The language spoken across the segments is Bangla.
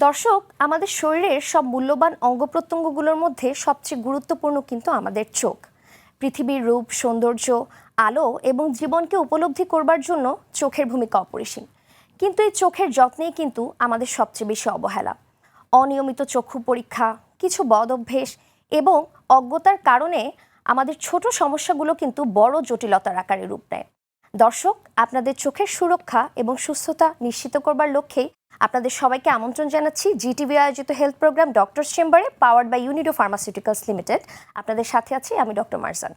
দর্শক, আমাদের শরীরের সব মূল্যবান অঙ্গ প্রত্যঙ্গগুলোর মধ্যে সবচেয়ে গুরুত্বপূর্ণ কিন্তু আমাদের চোখ। পৃথিবীর রূপ, সৌন্দর্য, আলো এবং জীবনকে উপলব্ধি করবার জন্য চোখের ভূমিকা অপরিসীম। কিন্তু এই চোখের যত্নেই কিন্তু আমাদের সবচেয়ে বেশি অবহেলা। অনিয়মিত চক্ষু পরীক্ষা, কিছু বদ অভ্যেস এবং অজ্ঞতার কারণে আমাদের ছোট সমস্যাগুলো কিন্তু বড় জটিলতার আকারে রূপ নেয়। দর্শক, আপনাদের চোখের সুরক্ষা এবং সুস্থতা নিশ্চিত করবার লক্ষ্যেই আপনাদের সবাইকে আমন্ত্রণ জানাচ্ছি জিটিভি আয়োজিত হেলথ প্রোগ্রাম ডক্টরস চেম্বারে, পাওয়ার্ড বাই ইউনিডো ফার্মাসিউটিক্যালস লিমিটেড। আপনাদের সাথে আছি আমি ডক্টর মারজান।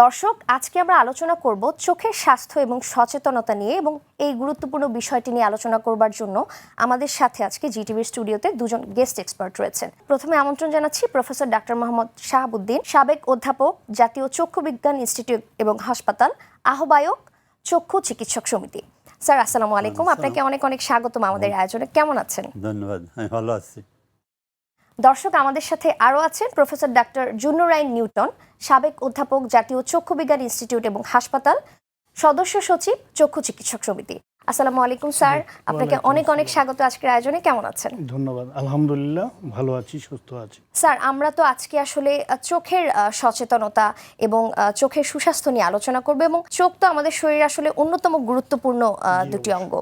দর্শক, আজকে আমরা আলোচনা করব চোখের স্বাস্থ্য এবং সচেতনতা নিয়ে, এবং এই গুরুত্বপূর্ণ বিষয়টি নিয়ে আলোচনা করবার জন্য আমাদের সাথে আজকে জিটিভির স্টুডিওতে দুজন গেস্ট এক্সপার্ট রয়েছেন। প্রথমে আমন্ত্রণ জানাচ্ছি প্রফেসর ডাক্তার মোহাম্মদ শাহাবুদ্দিন, সাবেক অধ্যাপক, জাতীয় চক্ষু বিজ্ঞান ইনস্টিটিউট এবং হাসপাতাল, আহ্বায়ক, চক্ষু চিকিৎসক সমিতি। স্যার, আসসালামু আলাইকুম। আপনাকে অনেক অনেক স্বাগতম আমাদের আয়োজনে। কেমন আছেন? ধন্যবাদ, আমি ভালো আছি। দর্শক, আমাদের সাথে আরও আছেন প্রফেসর ডাক্তার জুন্নুরাইন নিউটন, সাবেক অধ্যাপক, জাতীয় চক্ষু বিজ্ঞান ইনস্টিটিউট এবং হাসপাতাল, সদস্য সচিব, চক্ষু চিকিৎসক সমিতি। আসসালামু আলাইকুম স্যার, আপনাকে অনেক অনেক স্বাগত আজকের আয়োজনে। কেমন আছেন? ধন্যবাদ, আলহামদুলিল্লাহ ভালো আছি, সুস্থ আছি। স্যার, আমরা তো আজকে আসলে চোখের সচেতনতা এবং চোখের সুস্বাস্থ্য নিয়ে আলোচনা করব, এবং চোখ তো আমাদের শরীরে আসলে অন্যতম গুরুত্বপূর্ণ দুটি অঙ্গ।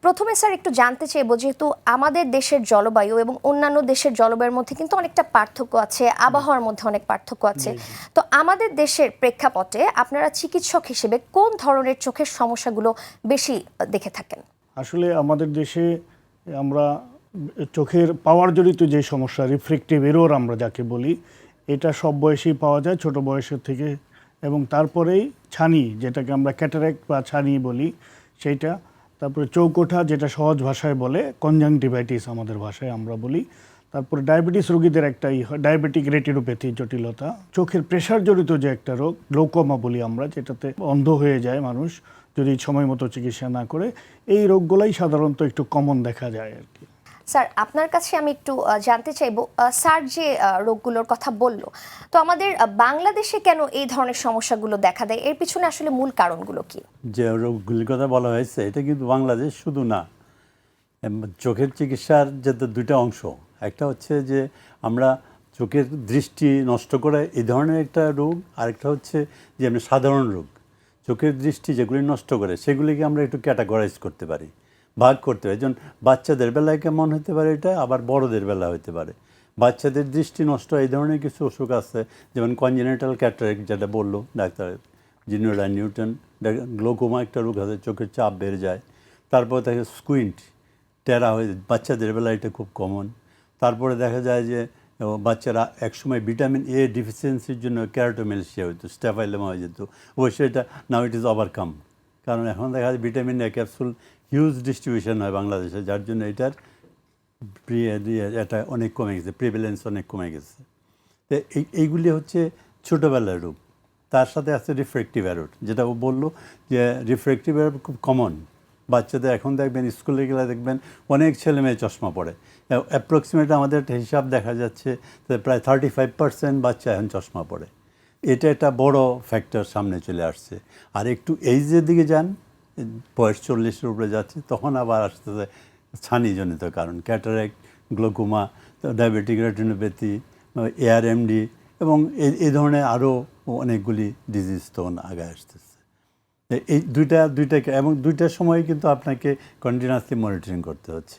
প্রথমে স্যার একটু জানতে চাইবো, যেহেতু আমাদের দেশের জলবায়ু এবং অন্যান্য দেশের জলবায়ুর মধ্যে কিন্তু অনেকটা পার্থক্য আছে, আবহাওয়ার মধ্যে অনেক পার্থক্য আছে, তো আমাদের দেশের প্রেক্ষাপটে আপনারা চিকিৎসক হিসেবে কোন ধরনের চোখের সমস্যাগুলো বেশি দেখে থাকেন? আসলে আমাদের দেশে আমরা চোখের পাওয়ার জড়িত যে সমস্যা, রিফ্রেক্টিভ এরর আমরা যাকে বলি, এটা সব বয়সেই পাওয়া যায়, ছোট বয়সের থেকে। এবং তারপরেই ছানি, যেটাকে আমরা ক্যাটারাক্ট বা ছানি বলি, সেইটা। তারপরে চৌকোঠা, যেটা সহজ ভাষায় বলে কনজাংটিভাইটিস আমাদের ভাষায় আমরা বলি। তারপরে ডায়াবেটিস রোগীদের একটাই হয় ডায়াবেটিক রেটিনোপ্যাথি জটিলতা। চোখের প্রেশার জড়িত যে একটা রোগ, গ্লোকোমা বলি আমরা, যেটাতে অন্ধ হয়ে যায় মানুষ যদি সময় মতো চিকিৎসা না করে। এই রোগগুলাই সাধারণত একটু কমন দেখা যায় আর কি। স্যার, আপনার কাছে আমি একটু জানতে চাইবো, স্যার যে রোগগুলোর কথা বললো, তো আমাদের বাংলাদেশে কেন এই ধরনের সমস্যাগুলো দেখা দেয়? এর পিছনে আসলে মূল কারণগুলো কি? যে রোগগুলির কথা বলা হয়েছে, এটা কিন্তু বাংলাদেশ শুধু না। চোখের চিকিৎসার যে দুইটা অংশ, একটা হচ্ছে যে আমরা চোখের দৃষ্টি নষ্ট করে এই ধরনের একটা রোগ, আরেকটা হচ্ছে যে আমরা সাধারণ রোগ। চোখের দৃষ্টি যেগুলি নষ্ট করে সেগুলিকে আমরা একটু ক্যাটাগরাইজ করতে পারি, ভাগ করতে পারি। যেমন বাচ্চাদের বেলায় কেমন হতে পারে এটা, আবার বড়দের বেলা হতে পারে। বাচ্চাদের দৃষ্টি নষ্ট এই ধরনের কিছু অসুখ আছে, যেমন কনজেনিটাল ক্যাটারাক্ট, যেটা বললো ডাক্তার জুন্নুরাইন নিউটন। গ্লোকোমা একটা রোগ আছে, চোখের চাপ বেড়ে যায়। তারপর থাকে স্কুইন্ট, টেরা হয়ে, বাচ্চাদের বেলায় এটা খুব কমন। তারপরে দেখা যায় যে বাচ্চারা একসময় ভিটামিন এ ডিফিসিয়েন্সির জন্য ক্যারোটোমেলসিয়া হতো, স্ট্যাফাইলোমা হয়ে যেত। অবশ্যই এটা নাও ইট ইজ ওভারকাম, কারণ এখন দেখা যায় vitamin A capsule huge distribution হয় বাংলাদেশে, যার জন্য এটার এটা অনেক কমে গেছে, প্রিভ্যালেন্স অনেক কমে গেছে। তো এইগুলি হচ্ছে ছোটোবেলার রোগ। তার সাথে আছে রিফ্রেক্টিভ এরর, যেটা ও বললো যে রিফ্রেক্টিভ এরর খুব কমন বাচ্চাদের। এখন দেখবেন স্কুলে গেলে দেখবেন অনেক ছেলে মেয়ে চশমা পড়ে। অ্যাপ্রক্সিমেট আমাদের একটা হিসাব দেখা যাচ্ছে প্রায় 35% বাচ্চা এখন চশমা পড়ে। এটা একটা বড় ফ্যাক্টর সামনে চলে আসছে। আর একটু এইজের দিকে যান, বয়স 40-এর উপরে যাচ্ছে, তখন আবার আসতেছে ছানিজনিত কারণ, ক্যাটারাক্ট, গ্লোকোমা, ডায়াবেটিক রেটিনোপ্যাথি, এআরএমডি এবং এই ধরনের আরও অনেকগুলি ডিজিজ তখন আগে আসতেছে। এই দুইটাকে এবং দুইটার সময় কিন্তু আপনাকে কন্টিনিউয়াসলি মনিটরিং করতে হচ্ছে।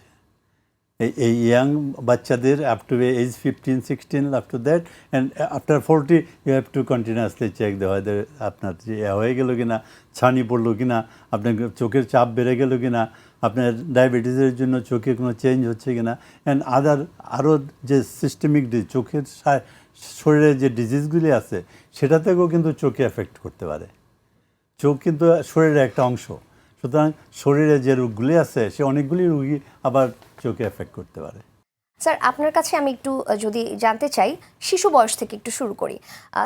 এই ইয়াং বাচ্চাদের up to age 15-16, up to that, and after 40 you have to continuously check দেওয়া হয় আপনার হয়ে গেল কিনা, ছানি পড়লো কিনা, আপনার চোখের চাপ বেড়ে গেল কিনা, আপনার ডায়াবেটিসের জন্য চোখে কোনো চেঞ্জ হচ্ছে কিনা, অ্যান্ড আরও যে সিস্টেমিক চোখের শরীরে যে ডিজিজগুলি আছে, সেটা থেকেও কিন্তু চোখে এফেক্ট করতে পারে। চোখ কিন্তু শরীরের একটা অংশ, সুতরাং শরীরে যে রোগগুলি আছে সে অনেকগুলি রোগী আবার চোখে এফেক্ট করতে পারে। স্যার, আপনার কাছে আমি একটু যদি জানতে চাই, শিশু বয়স থেকে একটু শুরু করি।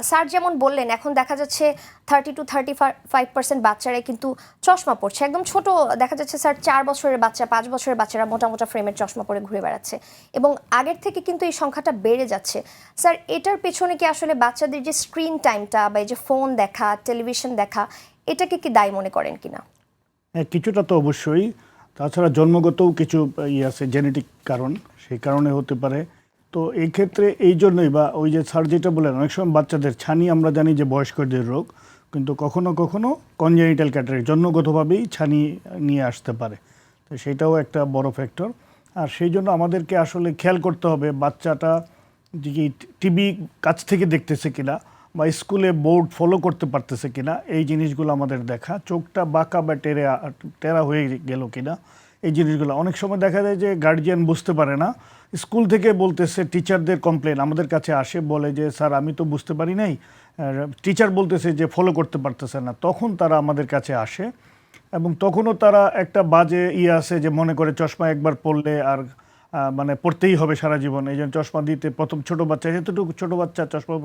স্যার যেমন বললেন, এখন দেখা যাচ্ছে 30-35% বাচ্চারাই কিন্তু চশমা পড়ছে, একদম ছোট দেখা যাচ্ছে স্যার, 4 বছরের বাচ্চা, 5 বছরের বাচ্চারা মোটা মোটা ফ্রেমের চশমা পরে ঘুরে বেড়াচ্ছে, এবং আগের থেকে কিন্তু এই সংখ্যাটা বেড়ে যাচ্ছে। স্যার, এটার পেছনে কি আসলে বাচ্চাদের যে স্ক্রিন টাইমটা বা এই যে ফোন দেখা, টেলিভিশন দেখা, এটাকে কি দায়ী মনে করেন কিনা? হ্যাঁ, কিছুটা তো অবশ্যই। তাছাড়া জন্মগতও কিছু আছে, জেনেটিক কারণ, সেই কারণে হতে পারে। তো এই ক্ষেত্রে এই জন্যই, বা ওই যে স্যার যেটা বললেন, অনেক সময় বাচ্চাদের ছানি আমরা জানি যে বয়স্কদের রোগ, কিন্তু কখনো কখনো কনজেনিটাল ক্যাটারাক্ট, জন্মগতভাবেই ছানি নিয়ে আসতে পারে। তো সেটাও একটা বড় ফ্যাক্টর। আর সেই জন্য আমাদেরকে আসলে খেয়াল করতে হবে বাচ্চাটা যে কি টিভি কাছ থেকে দেখতেছে কিনা, বা স্কুলে বোর্ড ফলো করতে পারতেছে কিনা, এই জিনিসগুলো আমাদের দেখা। চোখটা বাঁকা বা টেরা হয়ে গেল কিনা, এই জিনিসগুলো। অনেক সময় দেখা যায় যে গার্জিয়ান বুঝতে পারে না, স্কুল থেকে বলতেছে, টিচারদের কমপ্লেন আমাদের কাছে আসে, বলে যে স্যার আমি তো বুঝতে পারি নাই, টিচার বলতেছে যে ফলো করতে পারতেছে না। তখন তারা আমাদের কাছে আসে, এবং তখনও তারা একটা বাজে আছে যে মনে করে চশমা একবার পরলে আর মানে পড়তেই হবে সারা জীবন, এই জন্য চশমা দিতে প্রথম ছোট বাচ্চা, যেহেতুটুকু ছোট বাচ্চা চশমা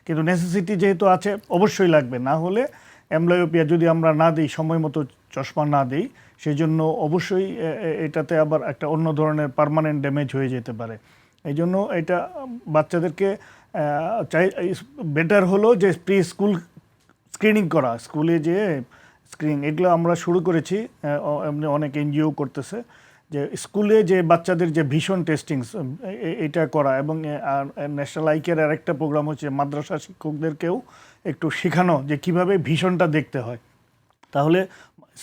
কিন্তু নেসেসিটি যেহেতু আছে অবশ্যই লাগবে, না হলে অ্যামব্লায়োপিয়া যদি আমরা না দিই, সময় মতো চশমা না দিই, সেই জন্য অবশ্যই এটাতে আবার একটা অন্য ধরনের পার্মানেন্ট ড্যামেজ হয়ে যেতে পারে। এই জন্য এটা বাচ্চাদেরকে চাই, বেটার হলো যে প্রি স্কুল স্ক্রিনিং করা, স্কুলে যে স্ক্রিনিং, এগুলো আমরা শুরু করেছি, এমনি অনেক এনজিও করতেছে, যে স্কুলে যে বাচ্চাদের যে ভিশন টেস্টিং এটা করা, এবং ন্যাশনাল আই কেয়ার আরেকটা প্রোগ্রাম হচ্ছে মাদ্রাসা শিক্ষকদেরকেও একটু শেখানো যে কিভাবে ভিশনটা দেখতে হয়। তাহলে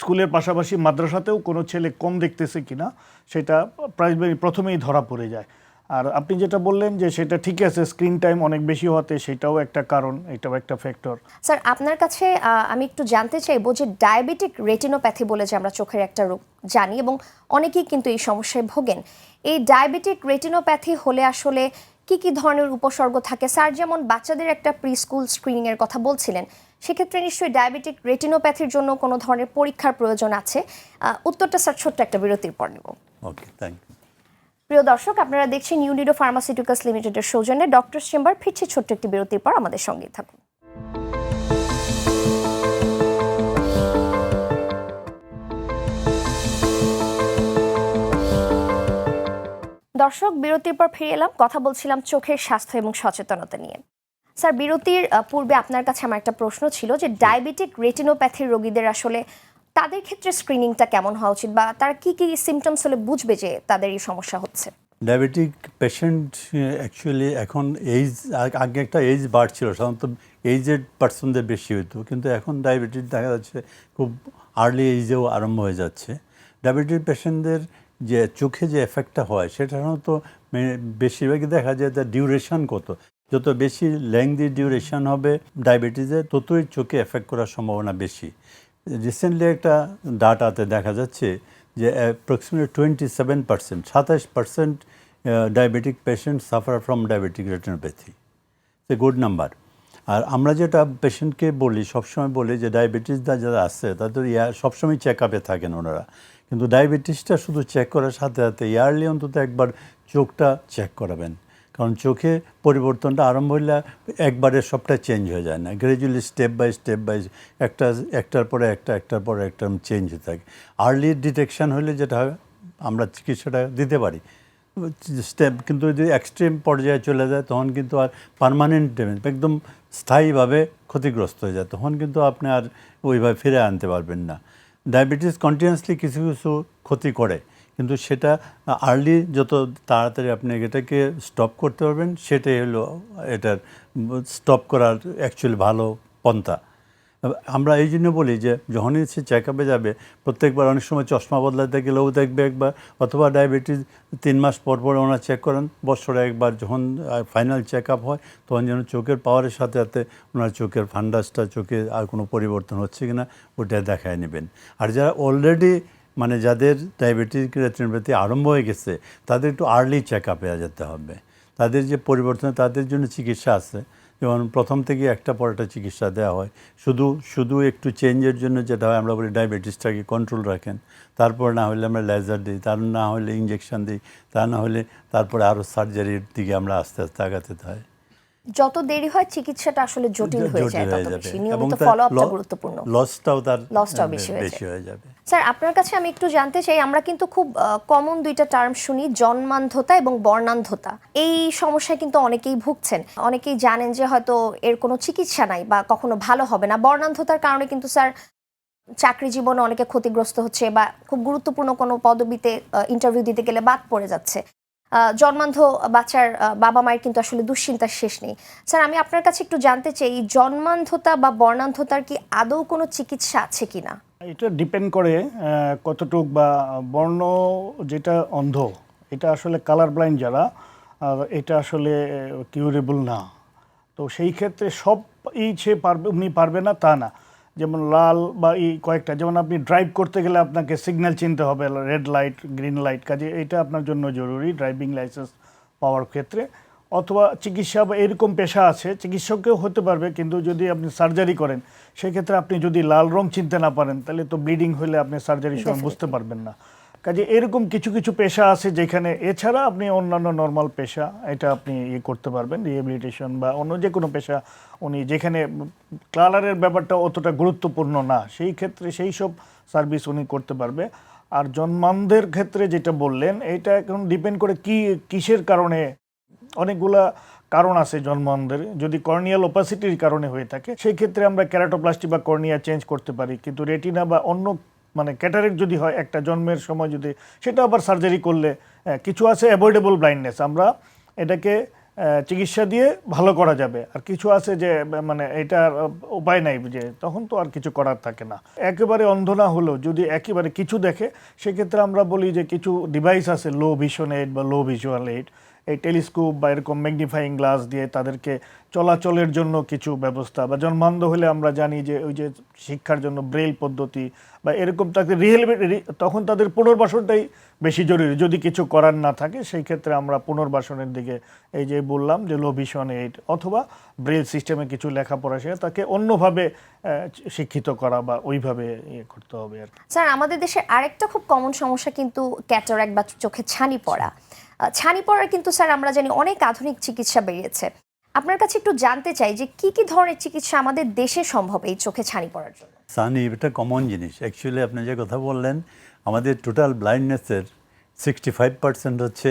স্কুলের পাশাপাশি মাদ্রাসাতেও কোনো ছেলে কম দেখতেছে কিনা সেটা প্রাইমারি প্রথমেই ধরা পড়ে যায়। আর আপনি যেটা বললেন যে সেটা ঠিক আছে, স্ক্রিন টাইম অনেক বেশি হওয়াতে সেটাও একটা কারণ, এটাও একটা ফ্যাক্টর। স্যার, আপনার কাছে আমি একটু জানতে চাইবো যে ডায়াবেটিক রেটিনোপ্যাথি বলে যে আমরা চোখের একটা রোগ জানি, এবং অনেকেই কিন্তু এই সমস্যায় ভোগেন। এই ডায়াবেটিক রেটিনোপ্যাথি হলে আসলে কি কি ধরনের উপসর্গ থাকে? স্যার যেমন বাচ্চাদের একটা প্রি স্কুল স্ক্রিনিং এর কথা বলছিলেন, সেক্ষেত্রে নিশ্চয়ই ডায়াবেটিক রেটিনোপ্যাথির জন্য কোনো ধরনের পরীক্ষার প্রয়োজন আছে। উত্তরটা স্যার ছোট্ট একটা বিরতির পর নেব। ওকে, থ্যাংক ইউ। প্রিয় দর্শক, আপনারা দেখছেন ইউনিডো ফার্মাসিউটিক্যালস লিমিটেডের সৌজন্যে ডক্টর চেম্বার। ফিরছি ছোট্ট একটি বিরতির পর, আমাদের সঙ্গেই থাকুন। দর্শক, বিরতির পর ফিরে এলাম। কথা বলছিলাম চোখের স্বাস্থ্য এবং সচেতনতা নিয়ে। স্যার, বিরতির পূর্বে আপনার কাছে আমার একটা প্রশ্ন ছিল যে ডায়াবেটিক রেটিনোপ্যাথির রোগীদের আসলে তাদের ক্ষেত্রে স্ক্রিনিংটা কেমন হওয়া উচিত, বা তারা কি কি সিমটমস হলে বুঝবে যে তাদের এই সমস্যা হচ্ছে? ডায়াবেটিক পেশেন্ট অ্যাকচুয়ালি এখন এইজ, আগে একটা এইজ বাড়ছিল, সাধারণত এইজেড পার্সনদের বেশি হতো, কিন্তু এখন ডায়াবেটিস দেখা যাচ্ছে খুব আর্লি এইজেও আরম্ভ হয়ে যাচ্ছে। ডায়াবেটিস পেশেন্টদের যে চোখে যে এফেক্টটা হয় সেটা সাধারণত বেশিরভাগই দেখা যায় যে ডিউরেশন কত, যত বেশি লেংদি ডিউরেশন হবে ডায়াবেটিসের, ততই চোখে এফেক্ট করার সম্ভাবনা বেশি। রিসেন্টলি একটা ডাটাতে দেখা যাচ্ছে যে approximately 27% diabetic patient suffer from diabetic retinopathy. A good number. আর আমরা যেটা পেশেন্টকে বলি, সবসময় বলি যে ডায়াবেটিস যারা আছে তাদের সবসময় চেক আপে থাকেন ওনারা, কিন্তু ডায়াবেটিসটা শুধু চেক করার সাথে সাথে ইয়ারলি অন্তত একবার চোখটা চেক করাবেন, কারণ চোখে পরিবর্তনটা আরম্ভ হলে একবারে সবটা চেঞ্জ হয়ে যায় না, গ্র্যাজুয়ালি স্টেপ বাই একটার পরে একটার পরে একটা চেঞ্জ হয়ে থাকে। আর্লি ডিটেকশন হলে যেটা হয় আমরা চিকিৎসাটা দিতে পারি স্টেপ, কিন্তু যদি এক্সট্রিম পর্যায়ে চলে যায় তখন কিন্তু আর পার্মানেন্ট ড্যামেজ, একদম স্থায়ীভাবে ক্ষতিগ্রস্ত হয়ে যায়, তখন কিন্তু আপনি আর ওইভাবে ফিরে আনতে পারবেন না। ডায়াবেটিস কন্টিনিউয়াসলি কিছু কিছু ক্ষতি করে, কিন্তু সেটা আর্লি যত তাড়াতাড়ি আপনি এটাকে স্টপ করতে পারবেন সেটাই হলো এটার স্টপ করার অ্যাকচুয়ালি ভালো পন্থা। আমরা এই জন্য বলি যে যখনই সে চেক আপে যাবে, প্রত্যেকবার অনেক সময় চশমা বদলাতে গেলেও দেখবে একবার, অথবা ডায়াবেটিস 3 মাস পর পর ওনারা চেক করেন, বছরে একবার যখন ফাইনাল চেক আপ হয় তখন যেন চোখের পাওয়ারের সাথে সাথে ওনার চোখের ফান্ডাসটা, চোখে আর কোনো পরিবর্তন হচ্ছে কিনা ওটা দেখায় নেবেন। আর যারা অলরেডি মানে যাদের ডায়াবেটিক রেটিনোপ্যাথি আরম্ভ হয়ে গেছে তাদের একটু আর্লি চেক আপে যেতে হবে। তাদের যে পরিবর্তন, তাদের জন্য চিকিৎসা আছে, যেমন প্রথম থেকে একটা পর একটা চিকিৎসা দেওয়া হয়, শুধু একটু চেঞ্জের জন্য যেটা হয় আমরা বলি ডায়াবেটিসটাকে কন্ট্রোল রাখেন, তারপর না হলে আমরা লেজার দিই, তার না হলে ইঞ্জেকশন দিই, তা না হলে তারপরে আরও সার্জারির দিকে আমরা আস্তে আস্তে আগাতে হয়। যত দেরি হয় চিকিৎসাটা আসলে জটিল হয়ে যায়, তত বেশি নিয়মিত তার ফলো আপটা গুরুত্বপূর্ণ, লসটাও বেশি হয়ে যাবে। স্যার, আপনার কাছে আমি একটু জানতে চাই, আমরা কিন্তু খুব কমন দুইটা টার্ম শুনি, জন্মান্ধতা এবং বর্ণান্ধতা। এই সমস্যায় কিন্তু অনেকেই ভুগছেন, অনেকেই জানেন যে হয়তো এর কোনো চিকিৎসা নাই বা কখনো ভালো হবে না। বর্ণান্ধতার কারণে কিন্তু স্যার চাকরি জীবনে অনেকে ক্ষতিগ্রস্ত হচ্ছে বা খুব গুরুত্বপূর্ণ কোনো পদবিতে ইন্টারভিউ দিতে গেলে বাদ পড়ে যাচ্ছে। জন্মান্ধ বাচ্চার বাবা মায়ের কিন্তু আসলে দুশ্চিন্তার শেষ নেই। স্যার, আমি আপনার কাছে একটু জানতে চাই, এই জন্মান্ধতা বা বর্ণান্ধতার কি আদৌ কোনো চিকিৎসা আছে কিনা? এটা ডিপেন্ড করে কতটুক বা বর্ণ যেটা অন্ধ, এটা আসলে কালার ব্লাইন্ড যারা, আর এটা আসলে কিউরেবল না। তো সেই ক্ষেত্রে সব সে পারবে, উনি পারবে না তা না। যেমন লাল বা কয়েকটা, যেমন আপনি ড্রাইভ করতে গেলে আপনাকে সিগন্যাল চিনতে হবে, রেড লাইট, গ্রিন লাইট, কাজে এটা আপনার জন্য জরুরি ড্রাইভিং লাইসেন্স পাওয়ার ক্ষেত্রে। অথবা চিকিৎসা বা এরকম পেশা আছে, চিকিৎসককেও হতে পারবে, কিন্তু যদি আপনি সার্জারি করেন সেক্ষেত্রে আপনি যদি লাল রং চিনতে না পারেন তাহলে তো ব্লিডিং হলে আপনি সার্জারির সময় বুঝতে পারবেন না। কাজে এরকম কিছু কিছু পেশা আছে যেখানে, এছাড়া আপনি অন্যান্য নর্মাল পেশা এটা আপনি করতে পারবেন, রিহ্যাবিলিটেশন বা অন্য যে কোনো পেশা উনি যেখানে কালারের ব্যাপারটা অতটা গুরুত্বপূর্ণ না, সেই ক্ষেত্রে সেই সব সার্ভিস উনি করতে পারবে। আর জন্মান্ধের ক্ষেত্রে যেটা বললেন, এটা এখন ডিপেন্ড করে কিসের কারণে। অনেকগুলা কারণ আছে জন্মান্ধের। যদি কর্নিয়াল ওপাসিটির কারণে হয়ে থাকে সেই ক্ষেত্রে আমরা ক্যারাটোপ্লাস্টি বা কর্নিয়া চেঞ্জ করতে পারি, কিন্তু রেটিনা বা অন্য ক্যাটারেক্ট যদি হয় একটা জন্মের সময়, যদি সেটা আবার সার্জারি করলে কিছু আছে অ্যাভয়েডেবল ব্লাইন্ডনেস, আমরা এটাকে চিকিৎসা দিয়ে ভালো করা যাবে। আর কিছু আছে যে এটার উপায় নাই, যে তখন তো আর কিছু করার থাকে না। একেবারে অন্ধ না হলেও যদি একেবারে কিছু দেখে, সেক্ষেত্রে আমরা বলি যে কিছু ডিভাইস আছে, লো ভিশন এইড বা লো ভিজুয়াল এইড, এই টেলিস্কোপ বা এরকম ম্যাগনিফাইং গ্লাস দিয়ে তাদেরকে চলাচলের জন্য কিছু ব্যবস্থা, বা জন্মান্ধ হলে আমরা জানি যে ওই যে শিক্ষার জন্য ব্রেইল পদ্ধতি বা এরকম, তাকে তখন তাদের পুনর্বাসনটাই বেশি জরুরি। যদি কিছু করার না থাকে সেই ক্ষেত্রে আমরা পুনর্বাসনের দিকে, এই যে বললাম যে লো ভিশন এইড অথবা ব্রেইল সিস্টেমে কিছু লেখাপড়া, সে তাকে অন্যভাবে শিক্ষিত করা বা ওইভাবে করতে হবে আর কি। স্যার, আমাদের দেশে আরেকটা খুব কমন সমস্যা কিন্তু ক্যাটারাক্ট বা চোখে ছানি পড়া। ছানি পড়ার কিন্তু স্যার আমরা জানি অনেক আধুনিক চিকিৎসা বেরিয়েছে। আপনার কাছে একটু জানতে চাই যে কি কি ধরনের চিকিৎসা আমাদের দেশে সম্ভব এই চোখে ছানি পড়ার জন্য? সানি এটা কমন জিনিস। অ্যাকচুয়ালি আপনি যে কথা বললেন, আমাদের টোটাল ব্লাইন্ডনেসের 65% হচ্ছে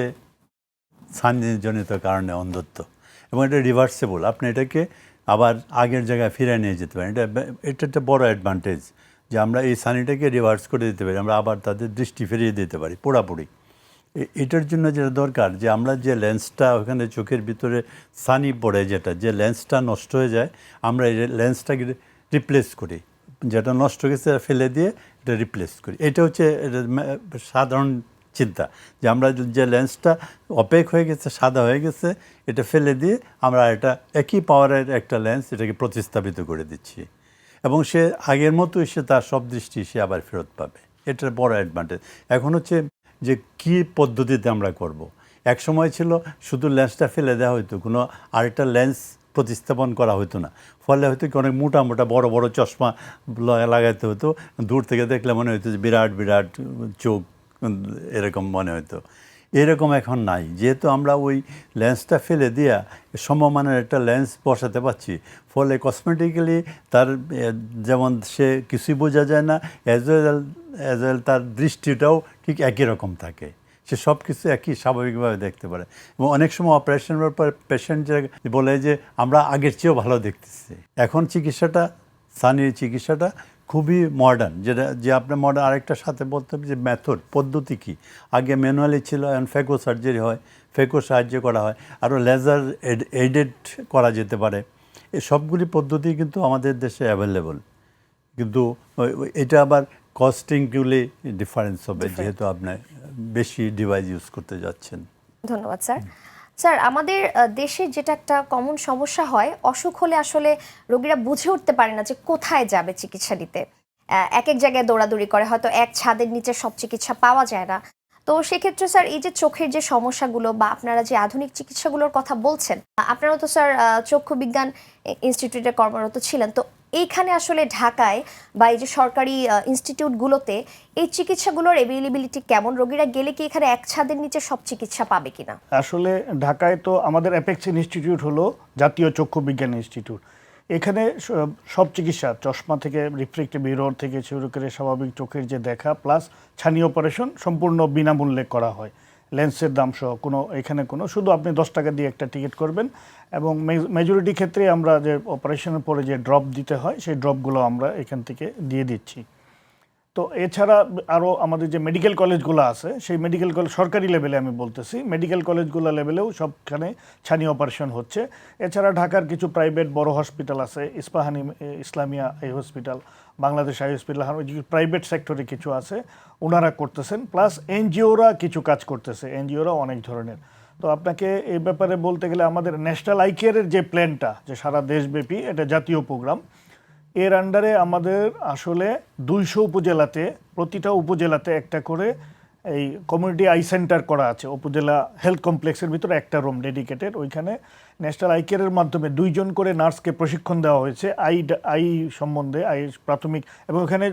সানিজনিত কারণে অন্ধত্ব, এবং এটা রিভার্সেবল। আপনি এটাকে আবার আগের জায়গায় ফিরে নিয়ে যেতে পারেন। এটা একটা বড় অ্যাডভান্টেজ যে আমরা এই সানিটাকে রিভার্স করে দিতে পারি, আমরা আবার তাদের দৃষ্টি ফিরিয়ে দিতে পারি পুরাপুরি। এটার জন্য যেটা দরকার, যে আমরা যে লেন্সটা ওখানে চোখের ভিতরে সানি পড়ে, যে লেন্সটা নষ্ট হয়ে যায়, আমরা এই লেন্সটাকে রিপ্লেস করি, যেটা নষ্ট গেছে ফেলে দিয়ে এটা রিপ্লেস করি। এটা হচ্ছে সাধারণ চিন্তা, যে আমরা যে লেন্সটা অপেক হয়ে গেছে, সাদা হয়ে গেছে, এটা ফেলে দিয়ে আমরা এটা একই পাওয়ারের একটা লেন্স এটাকে প্রতিস্থাপিত করে দিচ্ছি, এবং সে আগের মতোই সে তার সব দৃষ্টি সে আবার ফেরত পাবে। এটার বড় অ্যাডভান্টেজ। এখন হচ্ছে যে কী পদ্ধতিতে আমরা করব। এক সময় ছিল শুধু লেন্সটা ফেলে দেওয়া হতো, কোনো আরেকটা লেন্স প্রতিস্থাপন করা হতো না, ফলে হয়তো কি অনেক মোটা মোটা বড় বড় চশমা লাগাতে হতো, দূর থেকে দেখলে মনে হতো যে বিরাট বিরাট চোখ এরকম মনে হতো। এরকম এখন নাই, যেহেতু আমরা ওই লেন্সটা ফেলে দিয়া সমমানের একটা লেন্স বসাতে পারছি, ফলে কসমেটিক্যালি তার যেমন সে কিছুই বোঝা যায় না, অ্যাজ ওয়েল তার দৃষ্টিটাও ঠিক একই রকম থাকে, সে সব কিছু একই স্বাভাবিকভাবে দেখতে পারে। এবং অনেক সময় অপারেশনের পর পেশেন্ট বলে যে আমরা আগের চেয়েও ভালো দেখতেছি। এখন চিকিৎসাটা, সানির চিকিৎসাটা খুবই মডার্ন, যে আপনার মডার্ন। আরেকটা সাথে বলতে হবে যে মেথড, পদ্ধতি কী। আগে ম্যানুয়ালি ছিল, এখন ফেকো সার্জারি হয়, ফেকো সাহায্যে করা হয়, আরও লেজার এইডেড করা যেতে পারে। এই সবগুলি পদ্ধতি কিন্তু আমাদের দেশে অ্যাভেলেবল, কিন্তু এটা আবার কস্টিংগুলি ডিফারেন্স হবে, যেহেতু আপনার বেশি ডিভাইস ইউজ করতে যাচ্ছেন। ধন্যবাদ স্যার। স্যার, আমাদের দেশে যেটা একটা কমন সমস্যা হয়, অসুখ হলে আসলে রোগীরা বুঝে উঠতে পারে না যে কোথায় যাবে চিকিৎসা নিতে। এক এক জায়গায় দৌড়াদৌড়ি করে, হয়তো এক ছাদের নিচে সব চিকিৎসা পাওয়া যায় না। তো সেক্ষেত্রে স্যার, এই যে চোখের যে সমস্যাগুলো বা আপনারা যে আধুনিক চিকিৎসাগুলোর কথা বলছেন, আপনারা তো স্যার চক্ষু বিজ্ঞান ইনস্টিটিউটে কর্মরত ছিলেন, তো এইখানে আসলে ঢাকায় বা এই যে সরকারি ইনস্টিটিউটগুলোতে এই চিকিৎসাগুলোর অ্যাভেলেবিলিটি কেমন? রোগীরা গেলে কি এখানে এক ছাদের নিচে সব চিকিৎসা পাবে কিনা? আসলে ঢাকায় তো আমাদের অ্যাপেক্স ইনস্টিটিউট হলো জাতীয় চক্ষু বিজ্ঞান ইনস্টিটিউট। এখানে সব চিকিৎসা, চশমা থেকে রিফ্রেক্টিভ এরর থেকে শুরু করে স্বাভাবিক চোখের যে দেখা প্লাস ছানি অপারেশন সম্পূর্ণ বিনামূল্যে করা হয়, লেন্সের দাম সহ। এখানে শুধু আপনি 10 টাকা দিয়ে একটা টিকিট করবেন, এবং মেজরিটি ক্ষেত্রে আমরা যে অপারেশনের পরে যে ড্রপ দিতে হয় সেই ড্রপগুলো আমরা এখান থেকে দিয়ে দিচ্ছি। তো এছাড়া আরও আমাদের যে মেডিকেল কলেজগুলো আছে সেই মেডিকেল কলেজ সরকারি লেভেলে আমি বলতেছি, মেডিকেল কলেজগুলো লেভেলেও সবখানে ছানি অপারেশন হচ্ছে। এছাড়া ঢাকার কিছু প্রাইভেট বড় হসপিটাল আছে, ইস্পাহানি ইসলামিয়া এই hospital, Bangladesh eye hospital, private সেক্টরে কিছু আছে, ওনারা করতেছেন। প্লাস এনজিওরা কিছু কাজ করতেছে, এনজিওরা অনেক ধরনের। তো আপনাকে এই ব্যাপারে বলতে গেলে আমাদের ন্যাশনাল আই কেয়ারের যে প্ল্যানটা, যে সারা দেশব্যাপী এটা জাতীয় প্রোগ্রাম, এর আন্ডারে আমাদের আসলে 200 উপজেলাতে, প্রতিটা উপজেলাতে একটা করে এই কমিউনিটি আই সেন্টার করা আছে। উপজেলা হেলথ কমপ্লেক্সের ভিতরে একটা রুম ডেডিকেটেড, ওইখানে ন্যাশনাল আই কেয়ারের মাধ্যমে 2 জন করে নার্সকে প্রশিক্ষণ দেওয়া হয়েছে আই সম্বন্ধে, আই প্রাথমিক, এবং ওখানে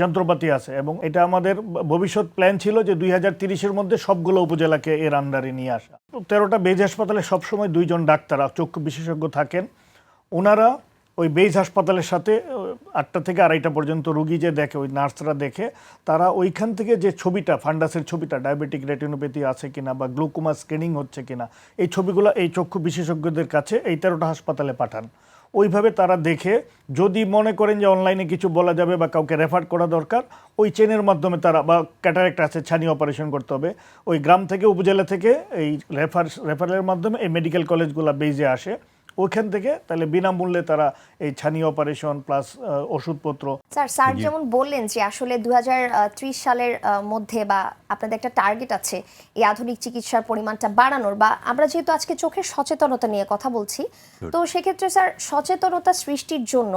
যন্ত্রপাতি আছে। এবং এটা আমাদের ভবিষ্যৎ প্ল্যান ছিল যে 2030-এর মধ্যে সবগুলো উপজেলাকে এর আন্ডারে নিয়ে আসা। 13টা বেজ হাসপাতালে সবসময় 2 জন ডাক্তার চক্ষু বিশেষজ্ঞ থাকেন। ওনারা ওই বেজ হাসপাতালের সাথে 8টা থেকে 2:30 পর্যন্ত রুগী যে দেখে, ওই নার্সরা দেখে, তারা ওইখান থেকে যে ছবিটা, ফান্ডাসের ছবিটা, ডায়াবেটিক রেটিনোপ্যাথি আছে কিনা বা গ্লুকোমা স্ক্যানিং হচ্ছে কিনা, এই ছবিগুলো এই চক্ষু বিশেষজ্ঞদের কাছে এই 13টা হাসপাতালে পাঠান। ওইভাবে তারা দেখে, যদি মনে করেন যে অনলাইনে কিছু বলা যাবে বা কাউকে রেফার করা দরকার, ওই চেনের মাধ্যমে তারা, বা ক্যাটারেক্ট আছে ছানি অপারেশন করতে হবে, ওই গ্রাম থেকে উপজেলা থেকে এই রেফারেলের মাধ্যমে এই মেডিকেল কলেজগুলো বেজে আসে। ওইখান থেকে তাহলে বিনামূল্যে তারা এই ছানি অপারেশন প্লাস ওষুধপত্র। স্যার যেমন বললেন যে আসলে 2030 সালের মধ্যে বা আপনাদের একটা টার্গেট আছে এই আধুনিক চিকিৎসার পরিমাণটা বাড়ানোর, বা আমরা যেহেতু আজকে চোখের সচেতনতা নিয়ে কথা বলছি, তো সেক্ষেত্রে স্যার সচেতনতা সৃষ্টির জন্য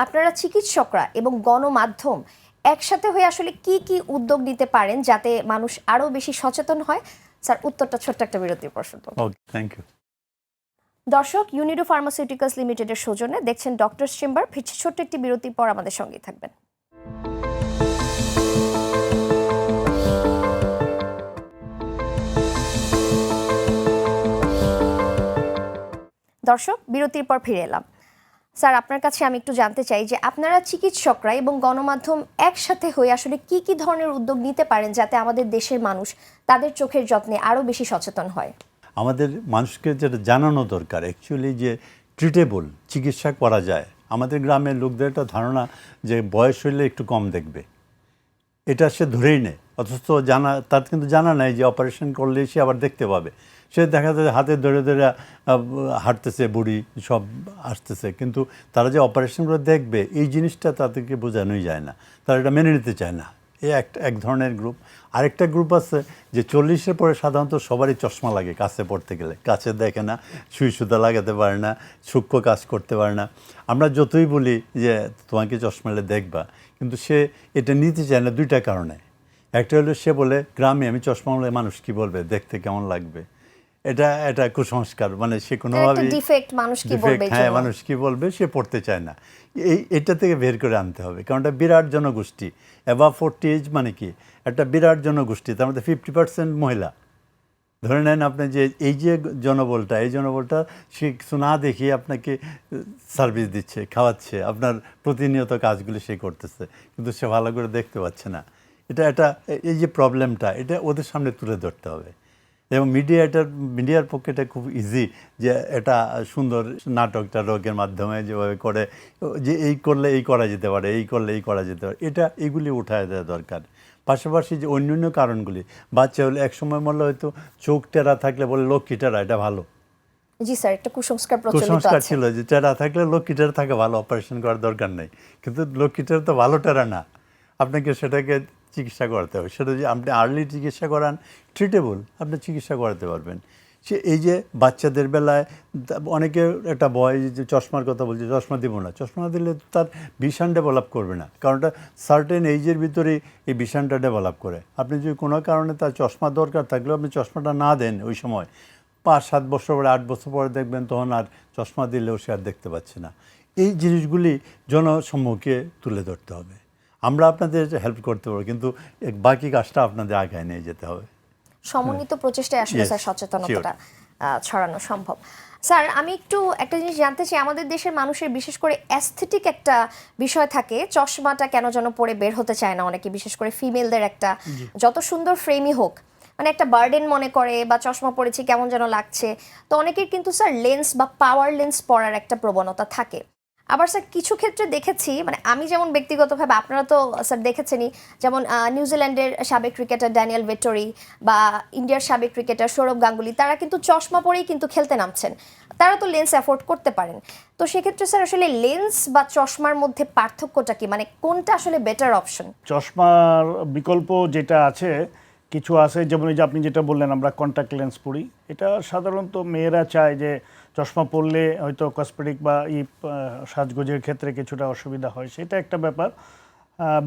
আপনারা চিকিৎসকরা এবং গণমাধ্যম একসাথে হয়ে আসলে কি কি উদ্যোগ নিতে পারেন যাতে মানুষ আরো বেশি সচেতন হয়? স্যার উত্তরটা ছোট্ট একটা বিরতির পর শুনবো। Thank you. দর্শক, ইউনিডো ফার্মাসিউটিক্যালস লিমিটেডের সৌজন্যে দেখছেন ডক্টরস চেম্বার। ফিরছি ছোট্ট একটি বিরতির পর, আমাদের সঙ্গেই থাকবেন। দর্শক, বিরতির পর ফিরে এলাম। স্যার, আপনার কাছে আমি একটু জানতে চাই যে আপনারা চিকিৎসকরা এবং গণমাধ্যম একসাথে হয়ে আসলে কি কি ধরনের উদ্যোগ নিতে পারেন যাতে আমাদের দেশের মানুষ তাদের চোখের যত্নে আরো বেশি সচেতন হয়? আমাদের মানুষকে যেটা জানানো দরকার অ্যাকচুয়ালি যে ট্রিটেবল চিকিৎসা করা যায়। আমাদের গ্রামের লোকদের একটা ধারণা যে বয়স হইলে একটু কম দেখবে, এটা সে ধরেই নেয়, অথচ তার কিন্তু জানা নাই যে অপারেশন করলে সে আবার দেখতে পাবে। সে দেখা যায় হাতে ধরে ধরে হাঁটতেছে, বুড়ি সব আসতেছে, কিন্তু তারা যে অপারেশন করে দেখবে এই জিনিসটা তাদেরকে বোঝানোই যায় না, তারা এটা মেনে নিতে চায় না। এই এক ধরনের গ্রুপ। আরেকটা গ্রুপ আছে যে 40-এর পরে সাধারণত সবারই চশমা লাগে কাছে পড়তে গেলে, কাছে দেখে না, সুই সুতা লাগাতে পারে না, সূক্ষ্ম কাজ করতে পারে না। আমরা যতই বলি যে তোমাকে চশমালে দেখবা, কিন্তু সে এটা নিতে চায় না 2টা কারণে। একটা হলো সে বলে গ্রামে আমি চশমা হলে মানুষ কি বলবে, দেখতে কেমন লাগবে, এটা কুসংস্কার, মানে সে কোনোভাবেই ডিফেক্ট, মানুষ কি বলবে, হ্যাঁ মানুষ কি বলবে, সে পড়তে চায় না। এটা থেকে বের করে আনতে হবে, কারণ এটা বিরাট জনগোষ্ঠী। অ্যাবাভ 40 এজ মানে কি একটা বিরাট জনগোষ্ঠী, তার মধ্যে 50% মহিলা। ধরে নেন আপনি যে এই যে জনবলটা, এই জনবলটা সে কিছু না দেখিয়ে আপনাকে সার্ভিস দিচ্ছে, খাওয়াচ্ছে, আপনার প্রতিনিয়ত কাজগুলি সে করতেছে, কিন্তু সে ভালো করে দেখতে পাচ্ছে না। এটা এই যে প্রবলেমটা, এটা ওদের সামনে তুলে ধরতে হবে। এবং মিডিয়ার পক্ষে এটা খুব ইজি যে এটা সুন্দর নাটক টাটকের মাধ্যমে যেভাবে করে যে এই করলে এই করা যেতে পারে, এই করলে এই করা যেতে পারে, এইগুলি উঠায় দেওয়া দরকার। পাশাপাশি যে অন্যান্য কারণগুলি, বাচ্চা হলে একসময় বললে হয়তো চোখ টেরা থাকলে বলে লক্ষ্মী টেরা, এটা ভালো। জি স্যার, একটা কুসংস্কার ছিল যে টেরা থাকলে লক্ষ্মী টেরা থাকে ভালো, অপারেশন করার দরকার নেই। কিন্তু লক্ষ্মী টেরা তো ভালো টেরা না, আপনাকে সেটাকে চিকিৎসা করাতে হবে। সেটা যদি আপনি আর্লি চিকিৎসা করান, ট্রিটেবল, আপনি চিকিৎসা করাতে পারবেন। সে এই যে বাচ্চাদের বেলায় অনেকে একটা ভয় যে চশমার কথা বলছে, চশমা দিব না, চশমা দিলে তার ভিশন ডেভেলপ করবে না, কারণ ওটা সার্টেন এইজের ভিতরেই এই ভিশনটা ডেভেলপ করে। আপনি যদি কোনো কারণে তার চশমা দরকার থাকলেও আপনি চশমাটা না দেন ওই সময়, 5-7 বছর পরে, 8 বছর পরে দেখবেন তখন আর চশমা দিলেও সে আর দেখতে পাচ্ছে না। এই জিনিসগুলি জনসম্মুখে তুলে ধরতে হবে। আমরা আপনাদের হেল্প করতে পারবো, কিন্তু বাকি কাজটা আপনাদের আগায় নিয়ে যেতে হবে। সমন্বিত প্রচেষ্টায় আসলে স্যার সচেতনতাটা ছড়ানো সম্ভব। স্যার, আমি একটু একটা জিনিস জানতে চাই, আমাদের দেশের মানুষের বিশেষ করে অ্যাস্থেটিক একটা বিষয় থাকে, চশমাটা কেন যেন পরে বের হতে চায় না অনেকে, বিশেষ করে ফিমেলদের একটা, যত সুন্দর ফ্রেমই হোক, মানে একটা বার্ডেন মনে করে, বা চশমা পরেছি কেমন যেন লাগছে। তো অনেকের কিন্তু স্যার লেন্স বা পাওয়ার লেন্স পরার একটা প্রবণতা থাকে। আবার স্যার কিছু ক্ষেত্রে দেখেছি, মানে আমি যেমন ব্যক্তিগতভাবে, আপনারা তো স্যার দেখেছেনই, যেমন নিউজিল্যান্ডের সাবেক ক্রিকেটার ড্যানিয়েল ভেট্টোরি বা ইন্ডিয়ার সাবেক ক্রিকেটার সৌরভ গাঙ্গুলি, তারা কিন্তু চশমা পরেই কিন্তু খেলতে নামছেন। তারা তো লেন্স অ্যাফোর্ড করতে পারেন। তো সেক্ষেত্রে স্যার আসলে লেন্স বা চশমার মধ্যে পার্থক্যটা কি, মানে কোনটা আসলে বেটার অপশন? চশমার বিকল্প যেটা আছে কিছু আছে, যেমন এই যে আপনি যেটা বললেন আমরা কন্ট্যাক্ট লেন্স পরি, এটা সাধারণত মেয়েরা চায় যে চশমা পরলে হয়তো কসমেটিক বা সাজগোজের ক্ষেত্রে কিছুটা অসুবিধা হয়, সেটা একটা ব্যাপার।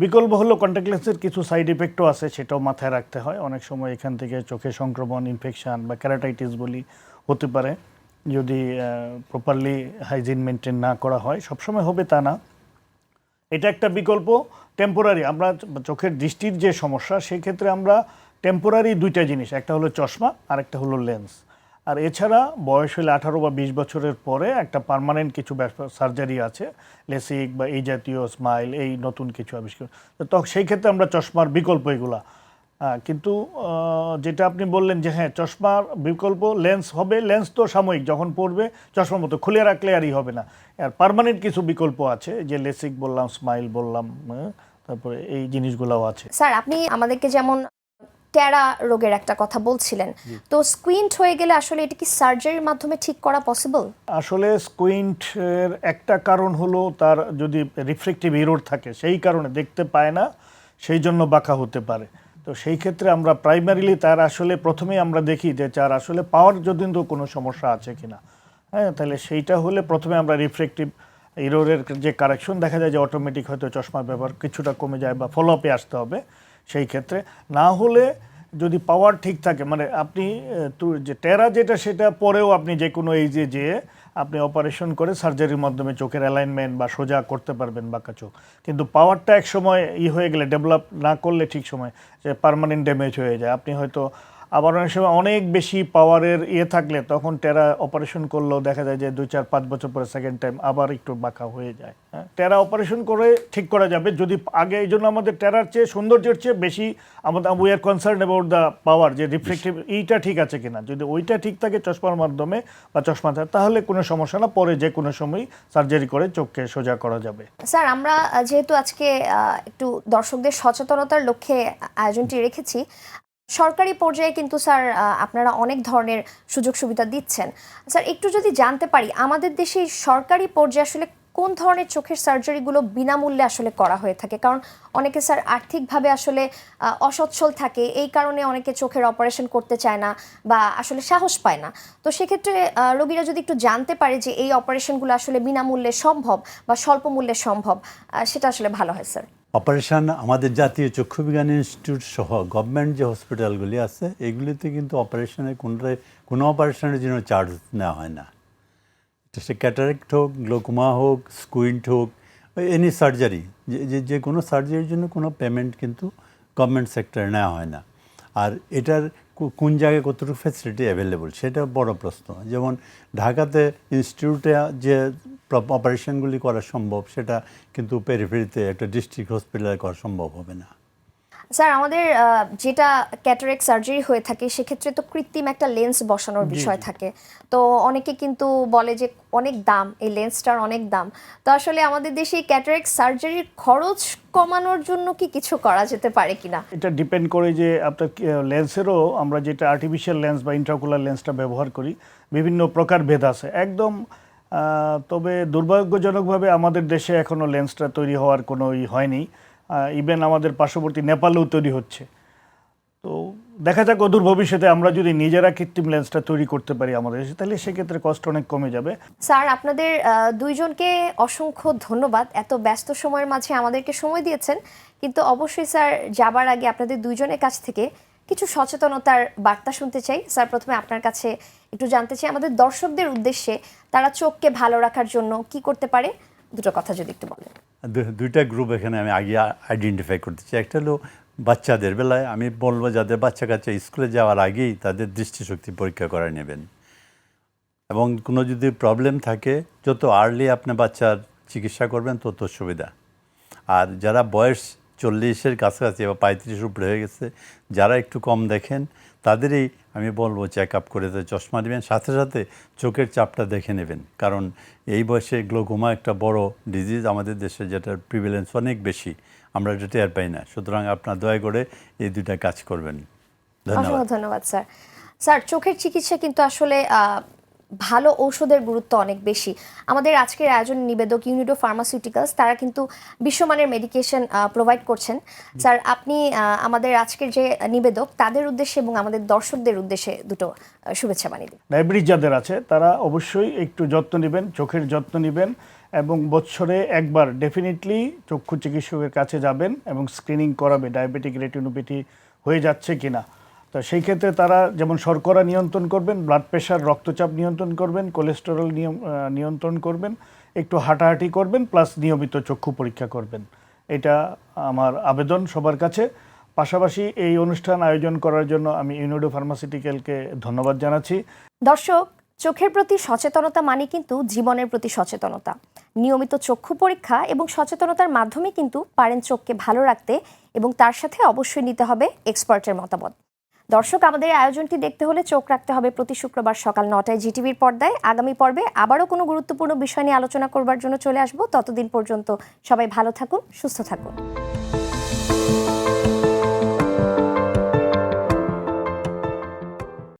বিকল্প হলো কন্ট্যাক্ট লেন্সের কিছু সাইড ইফেক্টও আছে, সেটাও মাথায় রাখতে হয়। অনেক সময় এখান থেকে চোখে সংক্রমণ, ইনফেকশন বা ক্যারাটাইটিস বলি হতে পারে, যদি প্রপারলি হাইজিন মেনটেন না করা হয়। সবসময় হবে তা না, এটা একটা বিকল্প টেম্পোরারি। আমরা চোখের দৃষ্টির যে সমস্যা, সেক্ষেত্রে আমরা টেম্পোরারি দুইটা জিনিস, একটা হলো চশমা আর একটা হলো লেন্স। আর এছাড়া বয়স হলে 18 বা 20 বছরের পরে একটা পার্মানেন্ট কিছু সার্জারি আছে, লেসিক বা এই জাতীয় স্মাইল, এই নতুন কিছু আবিষ্কার। তো সেই ক্ষেত্রে আমরা চশমার বিকল্প এগুলা। কিন্তু যেটা আপনি বললেন যে হ্যাঁ চশমার বিকল্প লেন্স হবে, লেন্স তো সাময়িক, যখন পড়বে চশমার মতো খুলে রাখলে আরই হবে না। আর পার্মানেন্ট কিছু বিকল্প আছে, যে লেসিক বললাম, স্মাইল বললাম, তারপরে এই জিনিসগুলোও আছে। স্যার আপনি আমাদেরকে যেমন টেরা রোগের একটা কথা বলছিলেন, তো স্কুইন্ট হয়ে গেলে আসলে এটা কি সার্জারির মাধ্যমে ঠিক করা পসিবল? আসলে স্কুইন্টের একটা কারণ হলো তার যদি রিফ্লেকটিভ এরর থাকে, সেই কারণে দেখতে পায় না, সেই জন্য বাঁকা হতে পারে। তো সেই ক্ষেত্রে আমরা প্রাইমারিলি তার আসলে প্রথমেই আমরা দেখি যে তার আসলে পাওয়ার যদি কোনো সমস্যা আছে কিনা। হ্যাঁ, তাহলে সেইটা হলে প্রথমে আমরা রিফ্লেকটিভ এররের যে কারেকশন, দেখা যায় যে অটোমেটিক হয়তো চশমার ব্যবহার কিছুটা কমে যায় বা ফলো আপে আসতে হবে সেই ক্ষেত্রে। না হলে যদি পাওয়ার ঠিক থাকে, মানে আপনি যে টেরা যেটা, সেটা পরেও আপনি যে কোনো এইজে যেয়ে আপনি অপারেশন করে সার্জারির মাধ্যমে চোখের অ্যালাইনমেন্ট বা সোজা করতে পারবেন বাঁকা চোখ। কিন্তু পাওয়ারটা এক সময় হয়ে গেলে, ডেভেলপ না করলে ঠিক সময় যে পার্মানেন্ট ড্যামেজ হয়ে যায়। আপনি হয়তো আবার অনেক সময় অনেক বেশি পাওয়ারের থাকলে তখন টেরা অপারেশন করলেও দেখা যায় যে 2-4-5 বছর পরে সেকেন্ড টাইম আবার একটু বাঁকা হয়ে যায়। হ্যাঁ, টেরা অপারেশন করে ঠিক করা যাবে যদি আগে। এই জন্য আমাদের টেরার চেয়ে, সৌন্দর্যের চেয়ে বেশি আমাদের we are concern about the power, যে রিফ্লেকটিভ এইটা ঠিক আছে কিনা। যদি ওইটা ঠিক থাকে চশমার মাধ্যমে বা চশমা থাকে, তাহলে কোনো সমস্যা না, পরে যে কোনো সময় সার্জারি করে চোখকে সোজা করা যাবে। স্যার আমরা যেহেতু আজকে একটু দর্শকদের সচেতনতার লক্ষ্যে আয়োজনটি রেখেছি, সরকারি পর্যায়ে কিন্তু স্যার আপনারা অনেক ধরনের সুযোগ সুবিধা দিচ্ছেন। স্যার একটু যদি জানতে পারি, আমাদের দেশে সরকারি পর্যায়ে আসলে কোন ধরনের চোখের সার্জারিগুলো বিনামূল্যে আসলে করা হয়ে থাকে? কারণ অনেকে স্যার আর্থিকভাবে আসলে অসচ্ছল থাকে, এই কারণে অনেকে চোখের অপারেশন করতে চায় না বা আসলে সাহস পায় না। তো সেক্ষেত্রে রোগীরা যদি একটু জানতে পারে যে এই অপারেশনগুলো আসলে বিনামূল্যে সম্ভব বা স্বল্প মূল্যে সম্ভব, সেটা আসলে ভালো হয় স্যার। অপারেশন আমাদের জাতীয় চক্ষু বিজ্ঞান ইনস্টিটিউট সহ গভর্নমেন্ট যে হসপিটালগুলি আছে, এগুলিতে কিন্তু অপারেশনের কোনো অপারেশনের জন্য চার্জ নেওয়া হয় না। সে ক্যাটারেক্ট হোক, গ্লোকোমা হোক, স্কুইন্ট হোক, এনি সার্জারি, যে কোনো সার্জারির জন্য কোনো পেমেন্ট কিন্তু গভর্নমেন্ট সেক্টরে নেওয়া হয় না। আর এটার কোন জায়গায় কতটুকু ফ্যাসিলিটি অ্যাভেলেবল, সেটা বড় প্রশ্ন। যেমন ঢাকাতে ইনস্টিটিউটে যে অপারেশনগুলি করা সম্ভব, সেটা কিন্তু পেরিফেরিতে একটা ডিস্ট্রিক্ট হসপিটালে করা সম্ভব হবে না। স্যার আমাদের যেটা ক্যাটারেক্ট সার্জারি হয়ে থাকে, সেক্ষেত্রে তো কৃত্রিম একটা লেন্স বসানোর বিষয় থাকে। তো অনেকে কিন্তু বলে যে অনেক দাম, এই লেন্সটার অনেক দাম। তো আসলে আমাদের দেশে ক্যাটারেক্ট সার্জারির খরচ কমানোর জন্য কি কিছু করা যেতে পারে কিনা? এটা ডিপেন্ড করে যে আপনার লেন্সেরও, আমরা যেটা আর্টিফিশিয়াল লেন্স বা ইন্ট্রাকুলার লেন্সটা ব্যবহার করি, বিভিন্ন প্রকারভেদ আছে একদম। তবে দুর্ভাগ্যজনকভাবে আমাদের দেশে এখনও লেন্সটা তৈরি হওয়ার কোনো হয়নি। ইভেন আমাদের পার্শ্ববর্তী নেপালেও তৈরি হচ্ছে। তো দেখা যাক অদূর ভবিষ্যতে আমরা যদি নিজেরা কৃত্রিম লেন্সটা তৈরি করতে পারি আমাদের দেশে, তাহলে সেক্ষেত্রে কষ্ট অনেক কমে যাবে। স্যার আপনাদের দুইজনকে অসংখ্য ধন্যবাদ, এত ব্যস্ত সময়ের মাঝে আমাদেরকে সময় দিয়েছেন। কিন্তু অবশ্যই স্যার যাবার আগে আপনাদের দুইজনের কাছ থেকে কিছু সচেতনতার বার্তা শুনতে চাই। স্যার প্রথমে আপনার কাছে একটু জানতে চাই, আমাদের দর্শকদের উদ্দেশ্যে তারা চোখকে ভালো রাখার জন্য কি করতে পারে, দুটো কথা যদি একটু বলেন। দুইটা গ্রুপ এখানে আমি আগে আইডেন্টিফাই করতে চাই। একটা হলো বাচ্চাদের বেলায় আমি বলবো, যাদের বাচ্চা কাচ্চা স্কুলে যাওয়ার আগেই তাদের দৃষ্টিশক্তি পরীক্ষা করে নেবেন, এবং কোনো যদি প্রবলেম থাকে যত আর্লি আপনি বাচ্চার চিকিৎসা করবেন তত সুবিধা। আর যারা বয়স 40-এর কাছাকাছি বা 35 উপরে হয়ে গেছে, যারা একটু কম দেখেন তাদেরই আমি বলবো চেক আপ করে চশমা নেবেন, সাথে সাথে চোখের চাপটা দেখে নেবেন। কারণ এই বয়সে গ্লোকোমা একটা বড় ডিজিজ আমাদের দেশে, যেটার প্রিভ্যালেন্স অনেক বেশি, আমরা এটা টের পাই না। সুতরাং আপনার দয়া করে এই দুইটা কাজ করবেন। ধন্যবাদ। অসংখ্য ধন্যবাদ স্যার। স্যার, চোখের চিকিৎসা কিন্তু আসলে ভালো ঔষধের গুরুত্ব অনেক বেশি। আমাদের আজকের আয়োজন নিবেদক ইউনিডো ফার্মাসিউটিক্যালস, তারা কিন্তু বিশ্বমানের মেডিকেশন প্রোভাইড করছেন। স্যার, আপনি আমাদের আজকের যে নিবেদক তাদের উদ্দেশ্যে এবং আমাদের দর্শকদের উদ্দেশ্যে দুটো শুভেচ্ছা বাণী দিন। ডায়াবেটিস যাদের আছে তারা অবশ্যই একটু যত্ন নেবেন, চোখের যত্ন নেবেন, এবং বছরে একবার ডেফিনেটলি চক্ষু চিকিৎসকের কাছে যাবেন এবং স্ক্রিনিং করাবে ডায়াবেটিক রেটিনোপ্যাথি হয়ে যাচ্ছে কিনা। তো সেই ক্ষেত্রে তারা যেমন শর্করা নিয়ন্ত্রণ করবেন, ব্লাড প্রেশার রক্তচাপ নিয়ন্ত্রণ করবেন, কোলেস্টেরল নিয়ন্ত্রণ করবেন, একটু হাঁটাহাঁটি করবেন, প্লাস নিয়মিত চক্ষু পরীক্ষা করবেন। এটা আমার আবেদন সবার কাছে। পাশাপাশি এই অনুষ্ঠান আয়োজন করার জন্য আমি ইউনিডো ফার্মাসিউটিক্যালকে ধন্যবাদ জানাচ্ছি। দর্শক, চোখের প্রতি সচেতনতা মানে কিন্তু জীবনের প্রতি সচেতনতা। নিয়মিত চক্ষু পরীক্ষা এবং সচেতনতার মাধ্যমে কিন্তু পারেন চোখকে ভালো রাখতে, এবং তার সাথে অবশ্যই নিতে হবে এক্সপার্টের মতামত। দর্শক, আমাদের এই আয়োজনটি দেখতে হলে চোখ রাখতে হবে প্রতি শুক্রবার সকাল 9টায় জিটিভির পর্দায়। আগামী পর্বে আবারও কোনো গুরুত্বপূর্ণ বিষয় নিয়ে আলোচনা করবার জন্য চলে আসবো। ততদিন পর্যন্ত সবাই ভালো থাকুন, সুস্থ থাকুন।